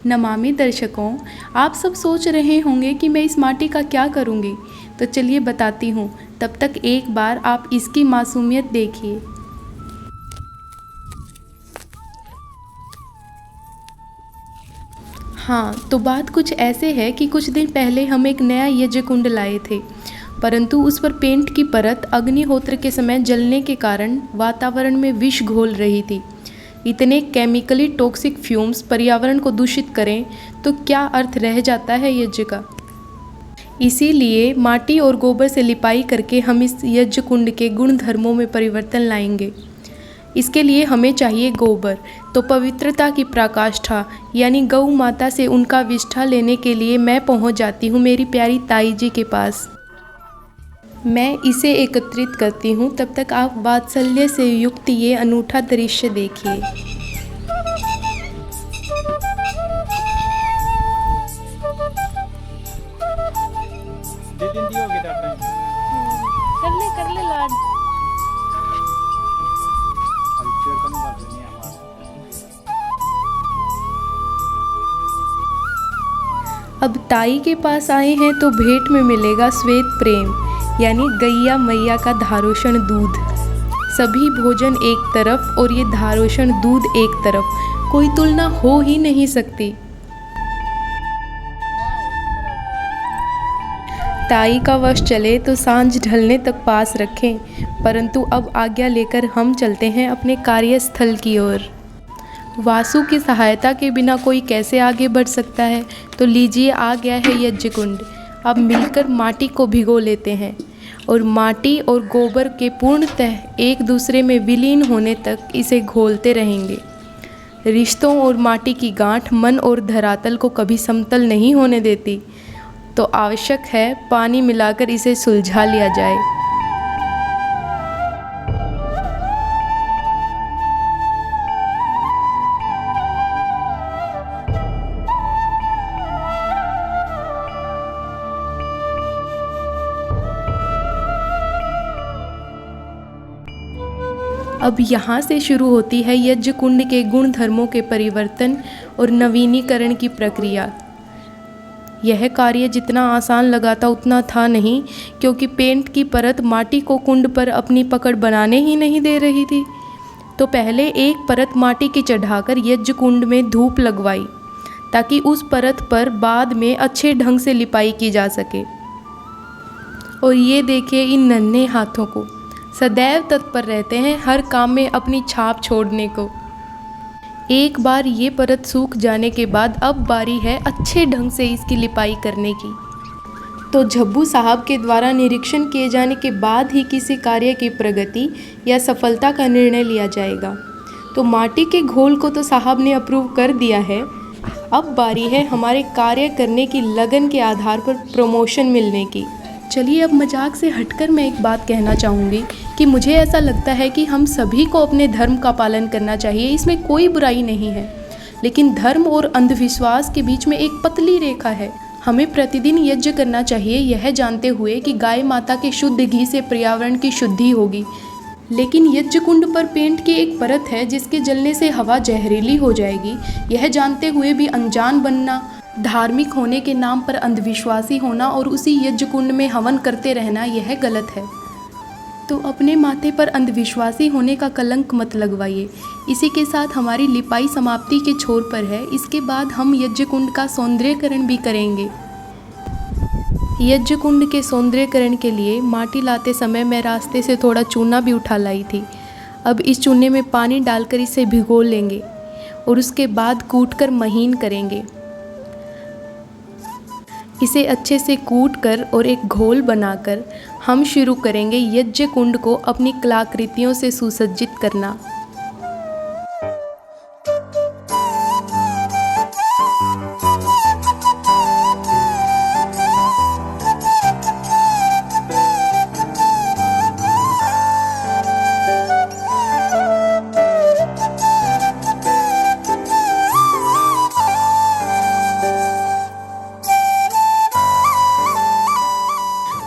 नमामि दर्शकों, आप सब सोच रहे होंगे कि मैं इस माटी का क्या करूँगी, तो चलिए बताती हूँ। तब तक एक बार आप इसकी मासूमियत देखिए। हाँ, तो बात कुछ ऐसे है कि कुछ दिन पहले हम एक नया यज्ञ कुंड लाए थे, परंतु उस पर पेंट की परत अग्निहोत्र के समय जलने के कारण वातावरण में विष घोल रही थी। इतने केमिकली टॉक्सिक फ्यूम्स पर्यावरण को दूषित करें तो क्या अर्थ रह जाता है यज्ञ का। इसीलिए माटी और गोबर से लिपाई करके हम इस यज्ञ कुंड के गुण धर्मों में परिवर्तन लाएंगे। इसके लिए हमें चाहिए गोबर, तो पवित्रता की पराकाष्ठा यानी गौ माता से उनका विष्ठा लेने के लिए मैं पहुंच जाती हूं मेरी प्यारी ताई जी के पास। मैं इसे एकत्रित करती हूँ, तब तक आप वात्सल्य से युक्त ये अनूठा दृश्य देखिए। कर ले लाड। अब ताई के पास आए हैं तो भेंट में मिलेगा श्वेत प्रेम यानी गैया मैया का धारोषण दूध। सभी भोजन एक तरफ और ये धारोषण दूध एक तरफ, कोई तुलना हो ही नहीं सकती। ताई का वश चले तो सांझ ढलने तक पास रखें, परंतु अब आज्ञा लेकर हम चलते हैं अपने कार्यस्थल की ओर। वासु की सहायता के बिना कोई कैसे आगे बढ़ सकता है, तो लीजिए आ गया है यज्ञ कुंड। अब मिलकर माटी को भिगो लेते हैं और माटी और गोबर के पूर्णतः एक दूसरे में विलीन होने तक इसे घोलते रहेंगे। रिश्तों और माटी की गांठ मन और धरातल को कभी समतल नहीं होने देती, तो आवश्यक है पानी मिलाकर इसे सुलझा लिया जाए। अब यहाँ से शुरू होती है यज्ञ कुंड के गुण धर्मों के परिवर्तन और नवीनीकरण की प्रक्रिया। यह कार्य जितना आसान लगा था उतना था नहीं, क्योंकि पेंट की परत माटी को कुंड पर अपनी पकड़ बनाने ही नहीं दे रही थी। तो पहले एक परत माटी की चढ़ाकर यज्ञ कुंड में धूप लगवाई, ताकि उस परत पर बाद में अच्छे ढंग से लिपाई की जा सके। और ये देखिए इन नन्हे हाथों को, सदैव तत्पर रहते हैं हर काम में अपनी छाप छोड़ने को। एक बार ये परत सूख जाने के बाद अब बारी है अच्छे ढंग से इसकी लिपाई करने की। तो झब्बू साहब के द्वारा निरीक्षण किए जाने के बाद ही किसी कार्य की प्रगति या सफलता का निर्णय लिया जाएगा। तो माटी के घोल को तो साहब ने अप्रूव कर दिया है, अब बारी है हमारे कार्य करने की लगन के आधार पर प्रमोशन मिलने की। चलिए अब मजाक से हटकर मैं एक बात कहना चाहूँगी कि मुझे ऐसा लगता है कि हम सभी को अपने धर्म का पालन करना चाहिए, इसमें कोई बुराई नहीं है। लेकिन धर्म और अंधविश्वास के बीच में एक पतली रेखा है। हमें प्रतिदिन यज्ञ करना चाहिए, यह जानते हुए कि गाय माता के शुद्ध घी से पर्यावरण की शुद्धि होगी। लेकिन यज्ञ कुंड पर पेंट की एक परत है जिसके जलने से हवा जहरीली हो जाएगी, यह जानते हुए भी अनजान बनना, धार्मिक होने के नाम पर अंधविश्वासी होना और उसी यज्ञ कुंड में हवन करते रहना, यह गलत है। तो अपने माथे पर अंधविश्वासी होने का कलंक मत लगवाइए। इसी के साथ हमारी लिपाई समाप्ति के छोर पर है। इसके बाद हम यज्ञ कुंड का सौंदर्यकरण भी करेंगे। यज्ञ कुंड के सौंदर्यकरण के लिए माटी लाते समय मैं रास्ते से थोड़ा चूना भी उठा लाई थी। अब इस चूने में पानी डालकर इसे भिगो लेंगे और उसके बाद कूटकर महीन करेंगे। इसे अच्छे से कूट कर और एक घोल बनाकर हम शुरू करेंगे यज्ञ कुंड को अपनी कलाकृतियों से सुसज्जित करना।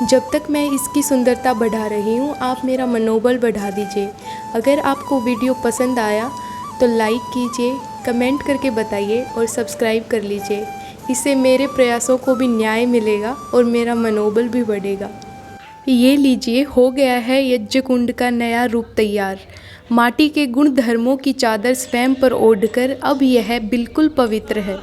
जब तक मैं इसकी सुंदरता बढ़ा रही हूँ, आप मेरा मनोबल बढ़ा दीजिए। अगर आपको वीडियो पसंद आया तो लाइक कीजिए, कमेंट करके बताइए और सब्सक्राइब कर लीजिए। इससे मेरे प्रयासों को भी न्याय मिलेगा और मेरा मनोबल भी बढ़ेगा। ये लीजिए, हो गया है यज्ञ कुंड का नया रूप तैयार। माटी के गुण धर्मों की चादर स्वयं पर ओढ़कर अब यह बिल्कुल पवित्र है।